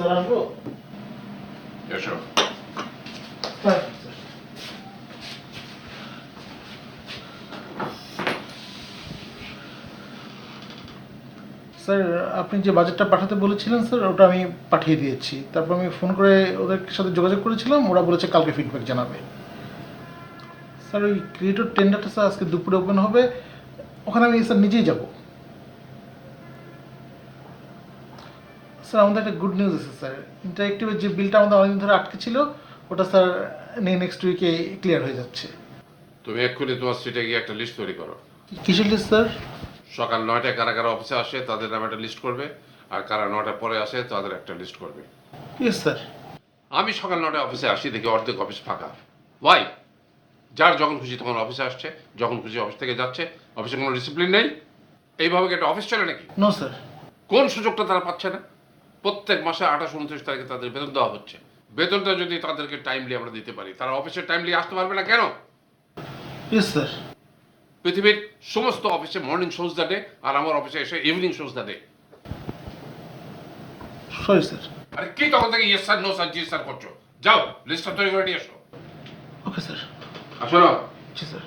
Sir আসবো? এসো। Sir sir আপনি যে বাজেটটা পাঠাতে বলেছিলেন স্যার ওটা আমি পাঠিয়ে দিয়েছি। তারপর আমি ফোন করে ওদের সাথে যোগাযোগ করেছিলাম, ওরা বলেছে কালকে ফিডব্যাক জানাবে। স্যার ওই ক্রিয়েটর টেন্ডারটা স্যার আজকে দুপুরে ওপেন হবে, ওখানে আমি স্যার নিজেই যাব। স্যার আমাদের একটা গুড নিউজ আছে স্যার, ইন্টারেক্টিভের যে বিলটা আমাদের অনেকদিন ধরে আটকে ছিল ওটা স্যার নেক্সট উইকে ক্লিয়ার হয়ে যাচ্ছে। তুমি এক্ষুনি তোমার সিটে গিয়ে একটা লিস্ট তৈরি করো। কিসের লিস্ট স্যার? সকাল 9টায় কারা কারা অফিসে আসে তাদের নামে একটা লিস্ট করবে, আর কারা 9টার পরে আসে তাদের একটা লিস্ট করবে। Yes sir. আমি সকাল 9টায় অফিসে আসি, দেখি অর্ধেক অফিস ফাঁকা। ওয়াই? যার যখন খুশি তখন অফিসে আসছে, যখন খুশি অফিস থেকে যাচ্ছে। অফিসে কোনো ডিসিপ্লিন নেই। এইভাবে কি একটা অফিস চলে নাকি? No sir. কোন সুযোগটা তারা পাচ্ছে না? প্রত্যেক মাসে 28-29 তারিখে তাদের বেতন দেওয়া হচ্ছে। বেতনটা যদি তাদেরকে টাইমলি আমরা দিতে পারি, তারা অফিসে টাইমলি আসতে পারবে না কেন? Yes sir. পৃথিবীর সমস্ত অফিসে মর্নিং শোজ দ্য ডে, আর আমার অফিসে এসে evening shows the day. Sorry sir. আরে কি তখন থেকে ইয়েস স্যার, নো স্যার, জি স্যার করছো? যাও লিস্টটা তৈরি করে নিয়ে এসো। Okay sir. আসো না। জি স্যার।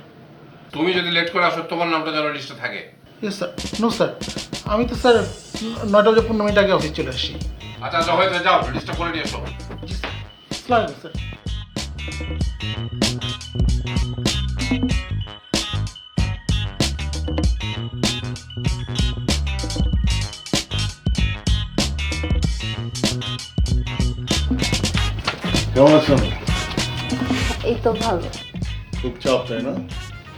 তুমি যদি লেট করে আসো তোমার নামটা যেন লিস্টে থাকে। Yes sir. নো স্যার, আমি তো স্যার 9:15 আগে অফিস চলে আসি। আচ্ছা আচ্ছা হয়েছে, যাও লিস্টটা করে নিয়ে এসো। জি স্যার। আসসালামু আলাইকুম স্যার। কেমন আছেন? এই তো ভালো। খুব চাপ তাই না?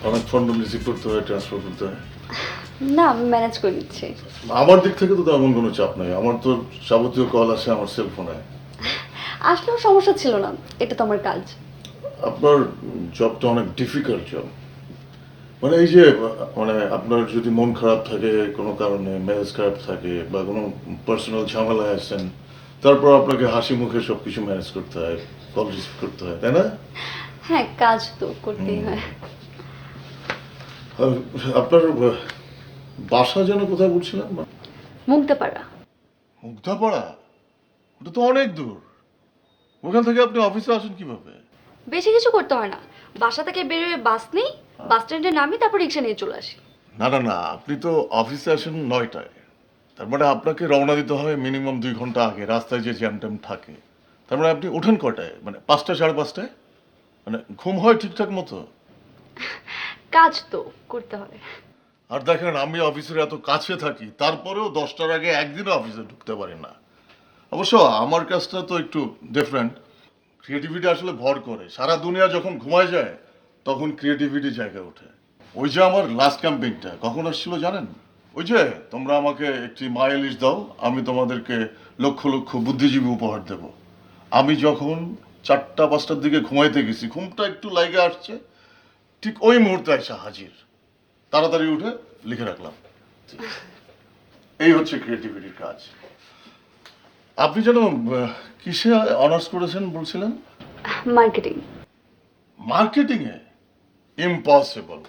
অনেক ফোন রিসিভ করতে হয়, ট্রান্সফার করতে হয়। না, আমি ম্যানেজ করে নিচ্ছি। আমার দিক থেকে তো তেমন কোনো চাপ নাই, আমার তো যাবতীয় কল আসে আমার সেল ফোনে। আসলেও সমস্যা ছিল না, এটা তো আমার কাজ। আপনার জবটা অনেক ডিফিকাল্ট জব। মানে এই যে মানে আপনার যদি মন খারাপ থাকে কোনো কারণে, মেজাজ খারাপ থাকে বা কোনো পার্সোনাল ঝামেলায় আছেন, তারপর আপনাকে হাসি মুখে সব কিছু ম্যানেজ করতে হয়, কল রিসিভ করতে হয়, তাই না? হ্যাঁ, কাজ তো করতেই হয়। আর আপনার বাসা যেন কোথায় বলছিলেন? মুগ্ধপাড়া। মুগ্ধাপাড়া? ওটা তো অনেক দূর। ওখান থেকে আপনি অফিসে আসেন কিভাবে? বেশি কিছু করতে হয় না, বাসা থেকে বেরোয় বাস নেই, বাস স্ট্যান্ডে নামি, তারপর রিক্সা নিয়ে চলে আসি। না না না, আপনি তো অফিসে আসেন 9টায়, তার মানে আপনাকে রওনা দিতে হয় মিনিমাম 2 ঘন্টা আগে, রাস্তায় যে জ্যাম ট্যাম থাকে। তার মানে আপনি ওঠেন কটায়? মানে 5টা 5:30টায়? মানে ঘুম হয় ঠিকঠাক মতো? কাজ তো করতে হয়। আর দেখেন আমি অফিসের এত কাছে থাকি, তারপরেও 10টার আগে একদিনও অফিসে ঢুকতে পারি না। অবশ্য আমার কাজটা তো একটু ডিফারেন্ট। ক্রিয়েটিভিটি আসলে ভর করে, সারা দুনিয়া যখন ঘুমায় যায় তখন ক্রিয়েটিভিটি জায়গা ওঠে। ওই যে আমার লাস্ট ক্যাম্পেইনটা কখন আসছিল জানেন? ওই যে তোমরা আমাকে একটি মাইলিশ দাও, আমি তোমাদেরকে লক্ষ লক্ষ বুদ্ধিজীবী উপহার দেব। আমি যখন 4টা 5টার দিকে ঘুমাইতে গেছি, ঘুমটা একটু লাইগে আসছে, ঠিক ওই মুহূর্তে এসে হাজির, তাড়াতাড়ি উঠে লিখে রাখলাম। এই হচ্ছে ক্রিয়েটিভিটির কাজ। আপনি যেন কিসে অনার্স করেছেন বলছিলেন? মার্কেটিং। মার্কেটিং এ? ইম্পসিবল।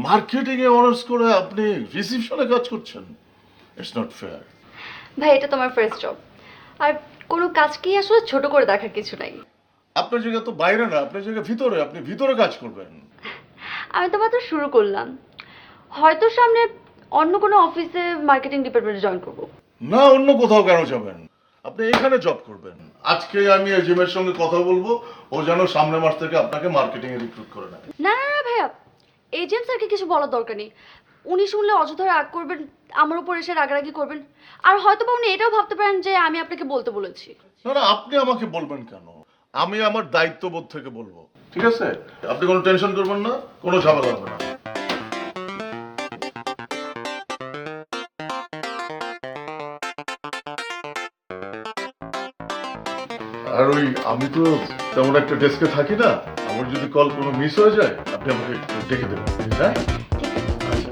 মার্কেটিং এ অনার্স করে আপনি রিসিপশনে কাজ করছেন? It's not fair. ভাই, এটা তো আমার ফার্স্ট জব, আর কোনো কাজকেই আসলে ছোট করে দেখার কিছু নাই। আপনার জায়গা তো বাইরে না, আপনার জায়গা ভিতরে, আপনি ভিতরে কাজ করবেন। আমি তো মাত্র শুরু করলাম, হয়তো সামনে অন্য কোনো অফিসে মার্কেটিং ডিপার্টমেন্টে জয়েন করবো। না, অন্য কোথাও কেন যাবেন? আপনি এখানে জব করবেন। আজকে আমি এজিমের সঙ্গে কথা বলবো, ও যেন সামনের মাস থেকে আপনাকে মার্কেটিং এ রিক্রুট করে নেয়। না না না ভাইয়া, এজেন্ট স্যারকে কিছু বলার দরকার নেই। উনি শুনলে অযথা রাগ করবেন, আমার উপর এসে রাগারাগি করবেন, আর হয়তো বা উনি এটাও ভাবতে পারেন যে আমি আপনাকে বলতে বলেছি। না না, আপনি আমাকে বলবেন কেন? আমি আমার দায়িত্ববোধ থেকে বলবো, ঠিক আছে? আপনি কোনো টেনশন করবেন না, কোনো ঝামেলা হবে না। আর ওই আমি তো তেমন একটা ডেস্কে থাকি না, আমার যদি কল কোনো মিস হয়ে যায় আপনি আমাকে একটু ডেকে দেবেন, হ্যাঁ? আচ্ছা।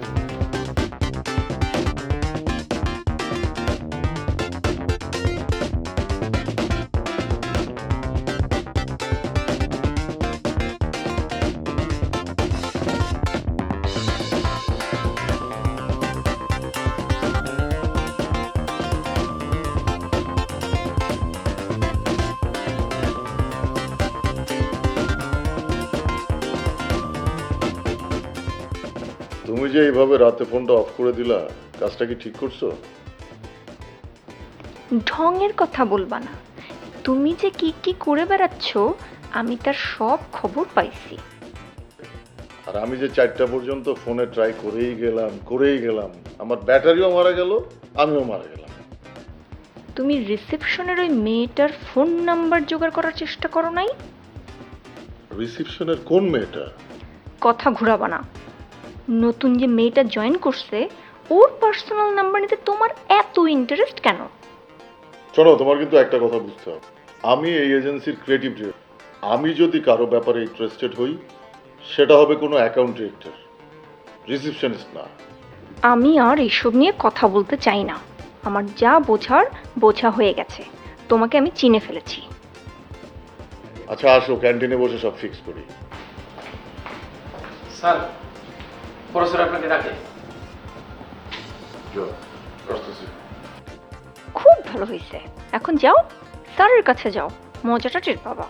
তুমি যে এইভাবে রাতে ফোনটা অফ করে দিলা, কাজটা কি ঠিক করছো? ঢঙের কথা বলবা না। তুমি যে কি কি করে বেড়াচ্ছ আমি তার সব খবর পাইছি। আর আমি যে 4টা পর্যন্ত ফোনে ট্রাই করেই গেলাম, আমার ব্যাটারিও মারা গেল, আমিও মারা গেলাম। তুমি রিসেপশনের ওই মেয়েটার ফোন নাম্বার জোগাড় করার চেষ্টা করো নাই? রিসেপশনের কোন মেয়েটা? কথা ঘুরাবা না। নতুন যে মেয়েটা জয়েন করছে ওর পার্সোনাল নাম্বার নিতে তোমার এত ইন্টারেস্ট কেন? শোনো, তোমার কিন্তু একটা কথা বুঝতে হবে, আমি এই এজেন্সির ক্রিয়েটিভ ডিরেক্টর। আমি যদি কারো ব্যাপারে ইন্টারেস্টেড হই, সেটা হবে কোনো অ্যাকাউন্ট ডিরেক্টর, রিসেপশনিস্ট না। আমি আর এসব নিয়ে কথা বলতে চাই না। আমার যা বোঝা হয়ে গেছে। তোমাকে আমি চিনে ফেলেছি। আচ্ছা আসো, ক্যান্টিনে বসে সব ফিক্স করি। স্যার, প্রফেসর আপনাকে ডাকে। খুব ভালো হয়েছে। এখন যাও, স্যারের কাছে যাও, মজাটা টের পাবা।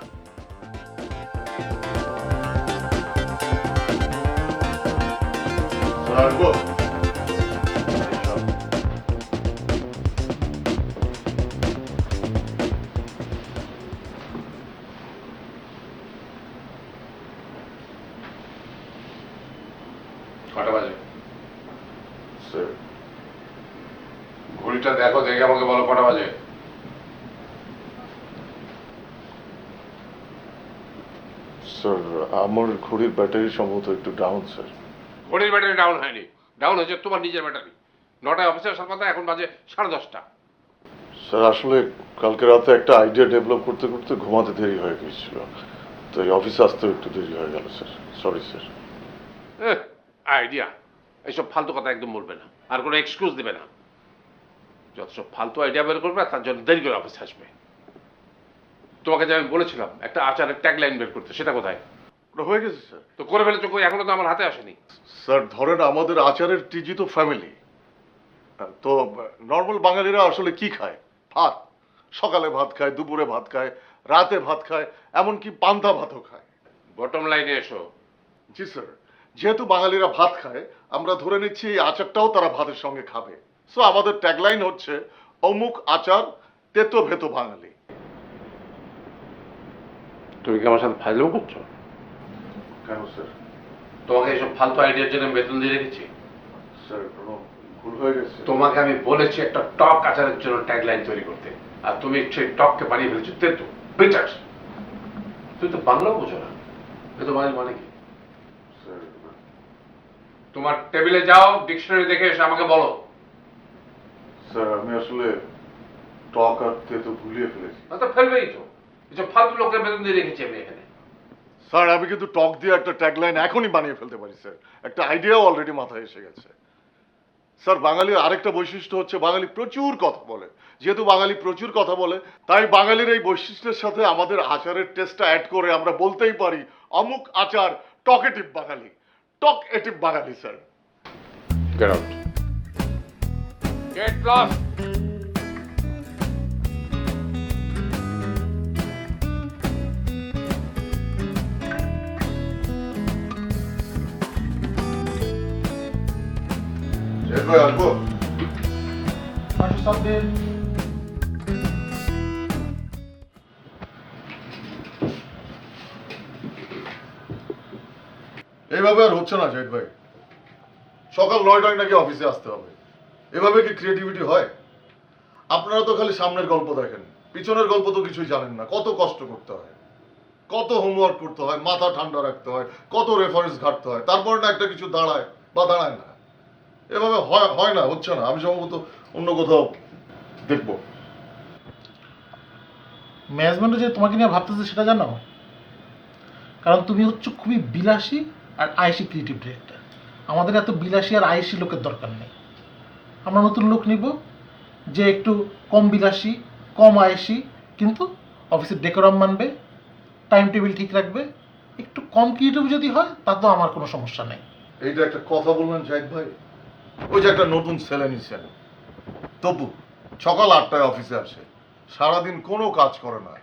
আসবো। কটা বাজে? স্যার, ঘড়িটা দেখো, দেখে আমাকে বলো কটা বাজে। স্যার আমার ঘড়ির ব্যাটারি সম্ভবত একটু ডাউন স্যার। ঘড়ির ব্যাটারি ডাউন হয়নি, ডাউন হয়েছে তোমার নিজের ব্যাটারি। 9টায় অফিসে আসার কথা, এখন বাজে 10:30। স্যার আসলে কালকে রাতে একটা আইডিয়া ডেভেলপ করতে করতে ঘুমাতে দেরি হয়ে গিয়েছিল, তো এই অফিসে আসতেও একটু দেরি হয়ে গেল স্যার। Sorry sir. আইডিয়া, এইসব ফালতু কথা একদম বলবে না, আর কোনো এক্সকিউজ দেবে না। যত সব ফালতু আইডিয়া বের করবে তার জন্য দেরি করে অফিসে আসবে। তোমাকে যে আমি বলেছিলাম একটা আচারের ট্যাগ লাইন বের করতে, সেটা কোথায়? ওটা হয়ে গেছে স্যার। তো করে ফেলেছো কই? এখনো তো আমার হাতে আসেনি। স্যার ধরেন আমাদের আচারের টিজি তো ফ্যামিলি, তো নর্মাল বাঙালিরা আসলে কি খায়? ভাত। সকালে ভাত খায়, দুপুরে ভাত খায়, রাতে ভাত খায়, এমনকি পান্তা ভাতও খায়। বটম লাইনে এসো। জি স্যার, যেহেতু বাঙালিরা ভাত খায়, আমরা ধরে নিচ্ছি এই আচারটাও তারা ভাতের সঙ্গে খাবে। সো আমাদের ট্যাগলাইন হচ্ছে অমুক আচার তেতো ভেতো বাঙালি। তুমি কি আমার সাথে ফাইলও করছো? কেন স্যার? তোমাকে এইসব ফালতু আইডিয়ার জন্য বেতন দিয়ে রেখেছি। স্যার কোনো ভুল হয়ে গেছে। তোমাকে আমি বলেছি একটা টক আচারের জন্য ট্যাগ লাইন তৈরি করতে, আর তুমি সেই টককে বানিয়ে ফেলেছো তেতো বেটার। তুমি তো বাংলাও বোঝো না, তেতো বাঙালি মানে কি? স্যার তোমার টেবিলে যাও, ডিকশনারি দেখে এসে আমাকে বলো। স্যার আমি আসলে টক আর তেতো ভুলিয়ে ফেলেছি। না তো ফেলবেই তো, এসব ফালতু লোকের বেতন দিয়ে রেখেছি আমি এখানে। স্যার আমি কিন্তু টক দিয়ে একটা ট্যাগলাইন এখনই বানিয়ে ফেলতে পারি স্যার। একটা আইডিয়াও অলরেডি মাথায় এসে গেছে। স্যার বাঙালির আরেকটা বৈশিষ্ট্য হচ্ছে বাঙালি প্রচুর কথা বলে। যেহেতু বাঙালি প্রচুর কথা বলে, তাই বাঙালির এই বৈশিষ্ট্যের সাথে আমাদের আচারের টেস্টটা অ্যাড করে আমরা বলতেই পারি অমুক আচার talkative Bangali, talkative Bangali sir. Get out, get lost. আসবো। এইভাবে আর হচ্ছে না জাহিদ ভাই। সকাল 9টায় নাকি অফিসে আসতে হবে, এভাবে কি ক্রিয়েটিভিটি হয়? আপনারা তো খালি সামনের গল্প দেখেন, পিছনের গল্প তো কিছুই জানেন না। কত কষ্ট করতে হয়, কত হোমওয়ার্ক করতে হয়, মাথা ঠান্ডা রাখতে হয়, কত রেফারেন্স ঘাটতে হয়, তারপরে না একটা কিছু দাঁড়ায় বা দাঁড়ায় না। এভাবে হয় না, হচ্ছে না। আমি সম্ভবত অন্য কোথাও দেখবো। ম্যানেজমেন্টে যে তোমাকে নিয়ে ভাবতেছে সেটা জানো, কারণ তুমি হচ্ছে খুবই বিলাসী আর আয়েসি ক্রিয়েটিভ ডিরেক্টর। আমাদের এত বিলাসী আর আয়েসি লোকের দরকার নেই। আমরা নতুন লোক নিব যে একটু কম বিলাসী, কম আয়েসি, কিন্তু অফিসের ডেকোরাম মানবে, টাইম টেবিল ঠিক রাখবে, একটু কম ক্রিয়েটিভ যদি হয় তাতেও আমার কোনো সমস্যা নেই। এইটা একটা কথা বললেন জাহিদ ভাই। ওই যে একটা নতুন ছেলে নিচ্ছেন, তবু সকাল 8টায় অফিসে আসে, সারাদিন কোনো কাজ করে না,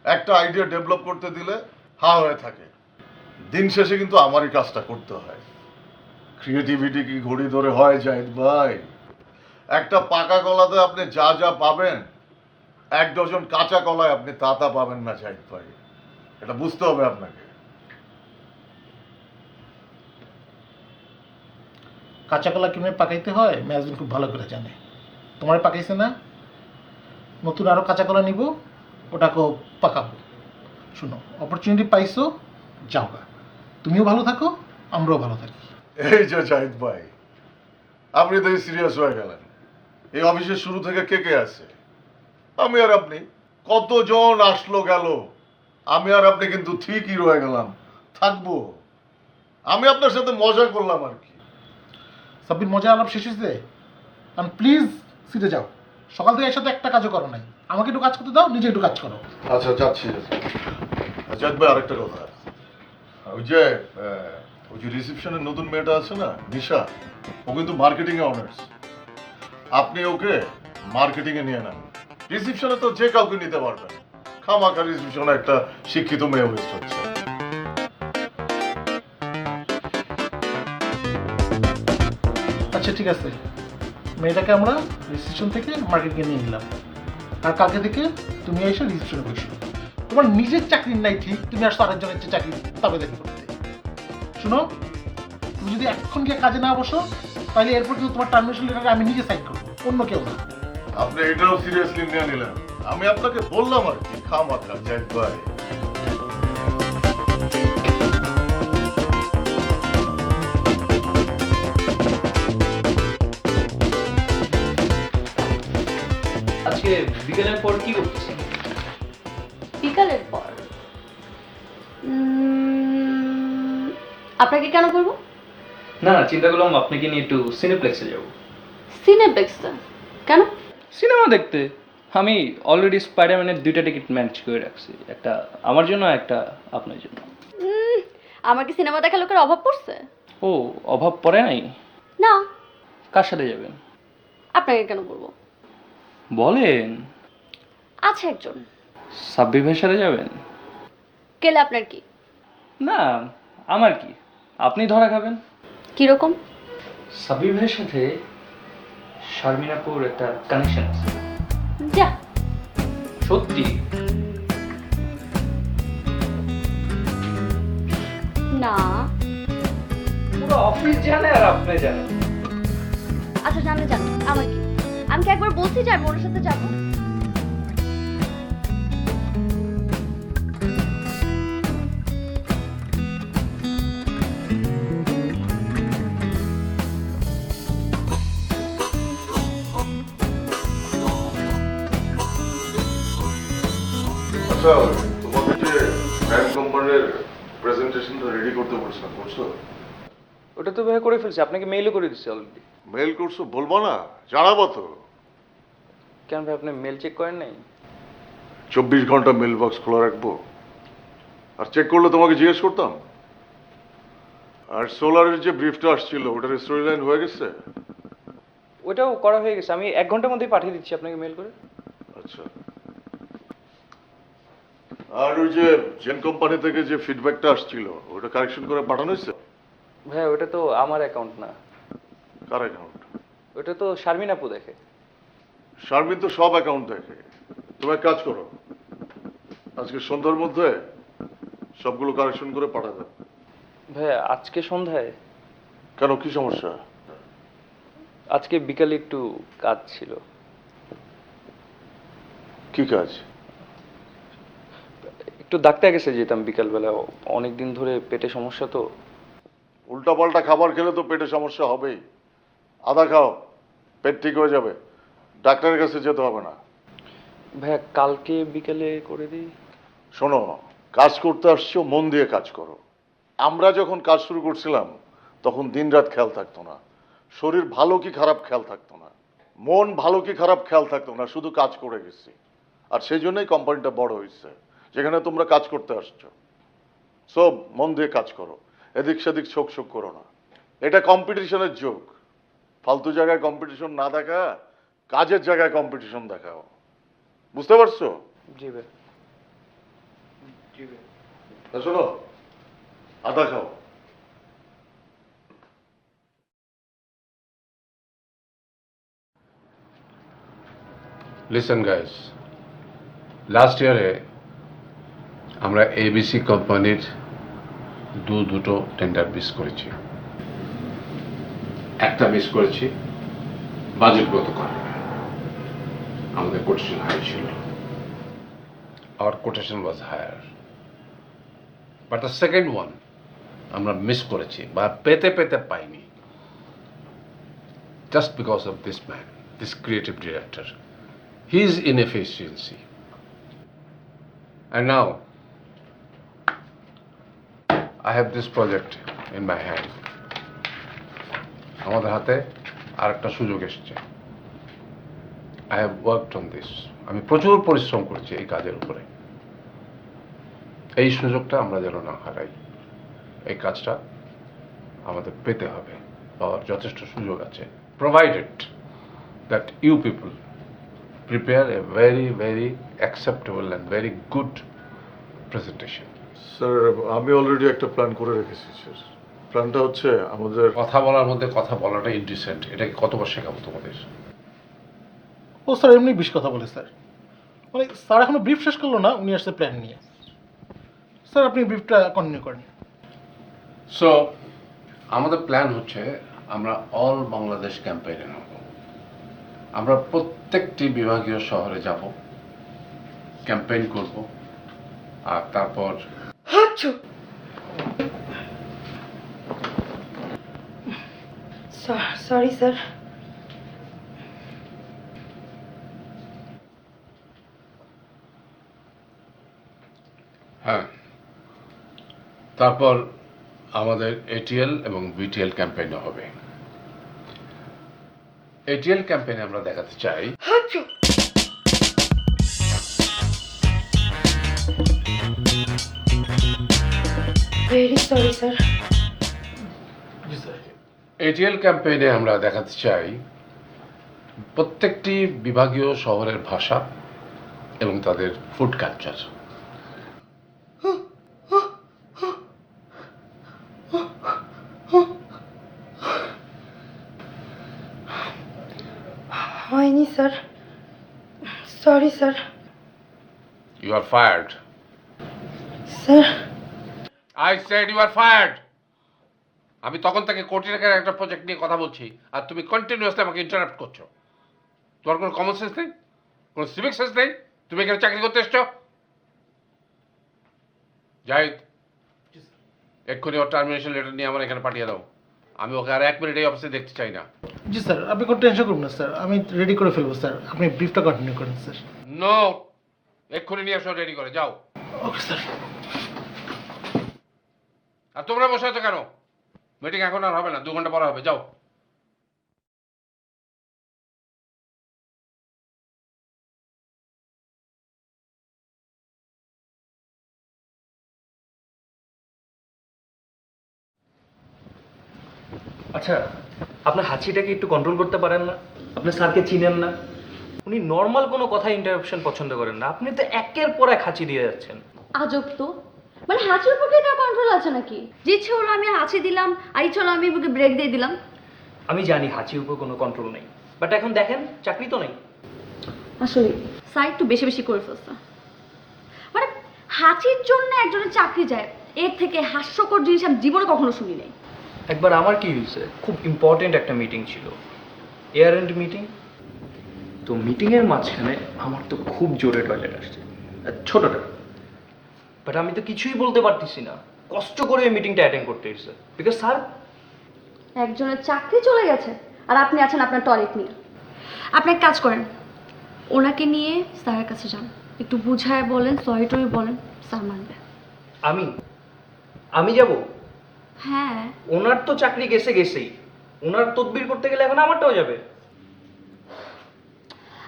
একটা আইডিয়া ডেভেলপ করতে দিলে হা হয়ে থাকে। দিন শেষে কিন্তু আমারই কাজটা করতে হয়। ক্রিয়েটিভিটি কি ঘড়ি ধরে হয় জাহিদ ভাই? একটা পাকা কলাতে আপনি যা যা পাবেন, 1 ডজন কাঁচা কলায় আপনি তা তা পাবেন না জাহিদ ভাই। এটা বুঝতে হবে আপনাকে। কাঁচা কলা কিভাবে পাকাইতে হয় ম্যাজবিন খুব ভালো করে জানে। তোমার পাকাইছে না, নতুন আরও কাঁচা কলা নিব, ওটাকেও পাকাবো। শুনো, অপরচুনিটি পাইছো, যাও গা। তুমিও ভালো থাকো, আমরাও ভালো থাকি। এই যে জাহিদ ভাই, আপনি তো সিরিয়াস হয়ে গেলেন। এই অফিসের শুরু থেকে কে কে আছে? আমি আর আপনি। কতজন আসলো গেল, আমি আর আপনি কিন্তু ঠিকই রয়ে গেলাম, থাকবো। আমি আপনার সাথে মজা করলাম আর কি। সাব্বির, মজা আলাপ শেষ হয়েছে, আর প্লিজ সিটে যাও। সকাল থেকে একসাথে একটা কাজও করো নাই। আমাকে একটু কাজ করতে দাও, নিজে একটু কাজ করো। আচ্ছা যাচ্ছি। জাহিদ ভাই, আরেকটা কথা, ওই যে রিসেপশনের নতুন মেয়েটা আছে না, নিশা, ও কিন্তু মার্কেটিং এ অনার্স। আপনি ওকে মার্কেটিং এ নিয়ে নেন। রিসেপশনে তো যে কাউকে নিতে পারবেন, খামাখা রিসেপশনে একটা শিক্ষিত মেয়ে ওয়েস্ট হচ্ছে। আচ্ছা ঠিক আছে, মেয়েটাকে আমরা রিসেপশন থেকে মার্কেটিংয়ে নিয়ে নিলাম, আর কালকে থেকে তুমি এসে রিসেপশনে বসো। তোমার নিজের চাকরির নাই ঠিক, তুমি আসছো আরেকজনের যে চাকরি তাবেদারি করতে। শুনো, তুমি যদি এখন গিয়ে কাজে না বসো, তাহলে এরপর কিন্তু তোমার টার্মিনেশন লেটারে আমি নিজে সাইন করবো, অন্য কেউ না। আপনি এটাও সিরিয়াসলি নিয়ে নিলেন? আমি আপনাকে বললাম আর কি, খামাখা জাহিদ ভাই। আজকে বিকেলের পর কি করতেছেন? বিকালের পর আপনাকে কেন করবো? না না, চিন্তা করলাম আপনাকে নিয়ে একটু সিনেপ্লেক্সে যাব। সিনেপ্লেক্সটা কেন? সিনেমা দেখতে। আমি অলরেডি স্পাইডারম্যানের 2টা টিকিট ম্যানেজ করে রাখছি, একটা আমার জন্য, একটা আপনার জন্য। আমার কি সিনেমা দেখা লোকের অভাব পড়ছে? ও, অভাব পড়ে নাই? না। কার সাথে যাবেন? আপনাকে কেন বলবো? বলেন। আছে একজন। সাব্বির ভাইয়ের সাথে যাবেন? গেলে আপনার কি? না, আমার কি, আপনি ধরা খাবেন। কিরকম? সাব্বির ভাইয়ের সাথে শারমিনাপুর একটা কানেকশন আছে। যা। সত্যি? না। পুরো অফিস জানে আর আপনি জানেন। আচ্ছা জানলে জানো, আমার কি? আমি কি একবার বলছি যে আমি ওর সাথে যাবো? আচ্ছা, তোমাকে যে ব্যাংক কোম্পানির প্রেজেন্টেশনটা রেডি করতে বলছিলাম, করছো? ওটা তো ভাই করে ফেলছি, আপনাকে মেইলও করে দিচ্ছি অলরেডি। মেইল করছো? বলবো না, জানাবো তো। কেন ভাই, আপনি মেল চেক করেন নাই? 24 ঘন্টা মেল বক্স খোলা রাখবো? আর চেক করলে তোমাকে জিজ্ঞেস করতাম? আর সোলারের যে ব্রিফটা আসছিল, ওটার স্টোরি লাইন হয়ে গেছে? ওটাও করা হয়ে গেছে, আমি 1 ঘন্টার মধ্যেই পাঠিয়ে দিচ্ছি আপনাকে মেল করে। আচ্ছা। আর ওই যে জেন কোম্পানি থেকে যে ফিডব্যাকটা আসছিল, ওটা কারেকশন করে পাঠানো হয়েছে? ভাই ওটা তো আমার অ্যাকাউন্ট না, কার অ্যাকাউন্ট? ওটা তো শারমিন আপু দেখে। শারমিন তো সব অ্যাকাউন্ট দেখে। তুমি এক কাজ করো, আজকে সন্ধ্যার মধ্যে সবগুলো কারেকশন করে পাঠাবে। ভাই আজকে সন্ধ্যায়? কেন, কি সমস্যা? আজকে বিকালে একটু কাজ ছিল। কি কাজ? একটু ডাক্তার কাছে যেতাম বিকালবেলা, অনেক দিন ধরে পেটে সমস্যা তো। উল্টাপাল্টা খাবার খেলে তো পেটে সমস্যা হবেই। আদা খাও, পেট ঠিক হয়ে যাবে, ডাক্তারের কাছে যেতে হবে না। ভাইয়া কালকে বিকালে করে দিই। শোনো, কাজ করতে আসছো, মন দিয়ে কাজ করো। আমরা যখন কাজ শুরু করছিলাম তখন দিনরাত খেয়াল থাকতো না, শরীর ভালো কি খারাপ খেয়াল থাকতো না, মন ভালো কি খারাপ খেয়াল থাকতো না, শুধু কাজ করে গেছি। আর সেই জন্যই কোম্পানিটা বড় হয়েছে, যেখানে তোমরা কাজ করতে আসছো। সব মন দিয়ে কাজ করো, এদিক সেদিক ছোক ছোক করো না। এটা কম্পিটিশনের যুগ, ফালতু জায়গায় কম্পিটিশন না দেখা, কাজের জায়গায় কম্পিটিশন দেখাও। বুঝতে পারছো? জি ভাই। জি ভাই। শোনো, আদা খাও। লিসেন গাইস, লাস্ট ইয়ারে আমরা এবিসি কোম্পানির দুটো টেন্ডার মিস করেছি। একটা মিস করেছি বাজেটগত কারণে, আমাদের কোটেশন হাই ছিল, our quotation was higher, but the second one আমরা মিস করেছি বা পেতে পাইনি, just because of this man, this creative director, his inefficiency. And now I have this project in my hand. আমাদের হাতে আর একটা সুযোগ এসেছে। I have worked on this. আমি প্রচুর পরিশ্রম করছি এই কাজের উপরে। এই সুযোগটা আমরা যেন না হারাই। এই কাজটা আমাদের পেতে হবে, পাওয়ার যথেষ্ট সুযোগ আছে, provided that you people prepare a very, very acceptable and very good presentation. Sir আমি অলরেডি একটা প্ল্যান করে রেখেছি স্যার। প্ল্যানটা হচ্ছে আমাদের কথা বলার মধ্যে কথা বলাটা ইনডিসেন্ট। এটাকে কতবার শেখাবো তোমাদের? ও স্যার এমনি বেশ কথা বলে স্যার, মানে স্যার এখনো ব্রিফ শেষ করলো না, উনি আসছে প্ল্যান নিয়ে। স্যার আপনি ব্রিফটা কন্টিনিউ করেন। সো আমাদের প্ল্যান হচ্ছে আমরা অল বাংলাদেশ ক্যাম্পেইনে নেব। আমরা প্রত্যেকটি বিভাগীয় শহরে যাব, ক্যাম্পেইন করব, আর তারপর সরি স্যার। হ্যাঁ, তারপর আমাদের এটিএল এবং বিটিএল ক্যাম্পেইনও হবে। এটিএল ক্যাম্পেইনে আমরা দেখাতে চাই ভেরি সরি স্যার। জি স্যার। এটিএল ক্যাম্পেইনে আমরা দেখাতে চাই প্রত্যেকটি বিভাগীয় শহরের ভাষা এবং তাদের ফুড কালচার। হয়নি sir, sorry sir. You are fired. Sir I said you are fired. আমি তখন থেকে কোটি টাকার একটা প্রজেক্ট নিয়ে কথা বলছি আর তুমি কন্টিনিউয়াসলি আমাকে ইন্টারাপ্ট করছো। তোমার কোনো কমন সেন্স নেই, কোনো সিভিক সেন্স নেই। তুমি এখানে চাকরি করতে এসছো। জাহিদ, এক্ষুনি ওর টার্মিনেশন লেটার নিয়ে আমার এখানে পাঠিয়ে দাও। আমি ওকে আর 1 মিনিট এই অফিসে দেখতে চাই না। জি স্যার, আপনি কোনো টেনশন করুন না স্যার, আমি রেডি করে ফেলবো স্যার, আপনি ব্রিফটা কন্টিনিউ করেন স্যার। নো, এক্ষুনি নিয়ে আসো, রেডি করে যাও। Okay sir. আর তোমরা বসে আছো কেন? মিটিং এখন আর হবে না, 2 ঘন্টা পরে হবে, যাও। আচ্ছা, আপনার হাঁচিটাকে একটু কন্ট্রোল করতে পারেন না? আপনি স্যারকে চিনেন না? উনি নর্মাল কোনো কথা ইন্টারাপশন পছন্দ করেন না, আপনি তো একের পর এক হাঁচি দিয়ে যাচ্ছেন। আজব তো, মানে হাঁচির উপর কি এটা কন্ট্রোল আছে নাকি? যে ইচ্ছে হলো আমি হাঁচি দিলাম, আর ইচ্ছে হলো আমি বুকে ব্রেক দিয়ে দিলাম। আমি জানি হাঁচির উপর কোনো কন্ট্রোল নেই, বাট এখন দেখেন চাকরি তো নেই। আসলে স্যার একটু বেশি বেশি করে ফেলছে। মানে হাঁচির জন্য একজনের চাকরি যায়, এর থেকে হাস্যকর জিনিস আমি জীবনে কখনো শুনি নাই। একবার আমার কি হয়েছে, খুব ইম্পর্টেন্ট একটা মিটিং ছিল, এয়ার এন্ড মিটিং। তো মিটিংয়ের মাঝখানে আমার তো খুব জোরে টয়লেট আসছে, ছোটটা, বাট আমি তো কিছুই বলতে পারতেছি না, কষ্ট করে এই মিটিংটা অ্যাটেন্ড করতে এসেছে, বিকজ স্যার একজনের চাকরি চলে গেছে আর আপনি আছেন আপনার টয়লেট নিয়ে। আপনি এক কাজ করেন, ওনাকে নিয়ে স্যারের কাছে যান, একটু বুঝায় বলেন, সরি টরি বলেন, স্যার মানবে। আমি যাব? হ্যাঁ। ওনার তো চাকরি গেছেই, ওনার তদবির করতে গেলে এখন আমারটাও যাবে।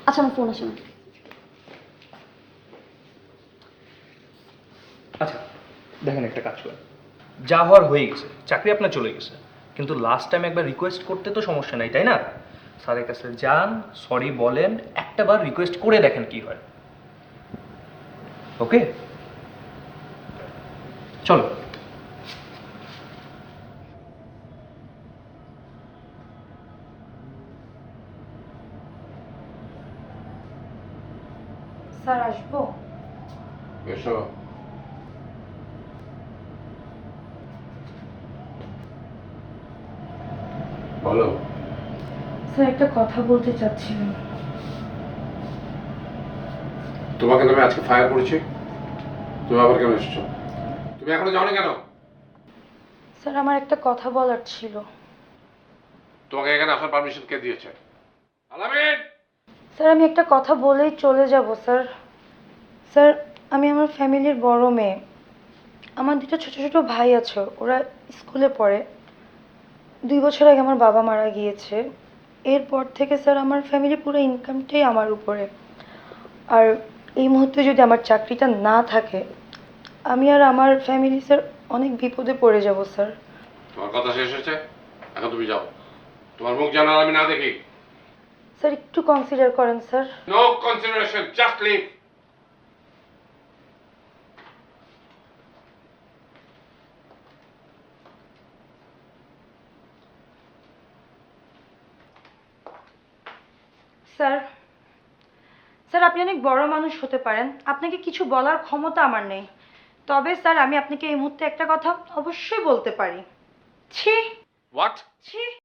আচ্ছা আমার ফোন আসে না। আচ্ছা দেখেন, একটা কাজ করেন, যা হওয়ার হয়ে গেছে, চাকরি আপনার চলে গেছে, কিন্তু লাস্ট টাইম একবার রিকোয়েস্ট করতে তো সমস্যা নাই, তাই না? স্যারের কাছে যান, সরি বলেন, একটা বার রিকোয়েস্ট করে দেখেন কি হয়। ওকে, চলো। বসো। বলো। স্যার একটা কথা বলতে চাচ্ছিলাম। তোমাকে তো আমি আজকে ফায়ার করেছি, তুমি আবার কেন এসছো? তুমি এখনো যাও না কেন? স্যার আমার একটা কথা বলার ছিল। তোমাকে এখানে আসার পারমিশন কে দিয়েছে? আলামিন! স্যার আমি একটা কথা বলেই চলে যাব স্যার। স্যার আমি আমার ফ্যামিলির বড় মেয়ে। আমার দুটো ছোট ছোট ভাই আছে, ওরা স্কুলে পড়ে। 2 বছর আগে আমার বাবা মারা গিয়েছে। এরপর থেকে স্যার আমার ফ্যামিলি পুরো ইনকামটাই আমার উপরে। আর এই মুহূর্তে যদি আমার চাকরিটা না থাকে, আমি আর আমার ফ্যামিলি স্যার অনেক বিপদে পড়ে যাব স্যার। তোমার কথা শেষ হয়েছে, এখন তুমি যাও। তোমার মুখ যেন আমি না দেখি। স্যার একটু কনসিডার করেন sir. No consideration, just leave. Sir sir আপনি অনেক বড় মানুষ হতে পারেন, আপনাকে কিছু বলার ক্ষমতা আমার নেই। তবে স্যার আমি আপনাকে এই মুহূর্তে একটা কথা অবশ্যই বলতে পারি। ছি হোয়াট? ছি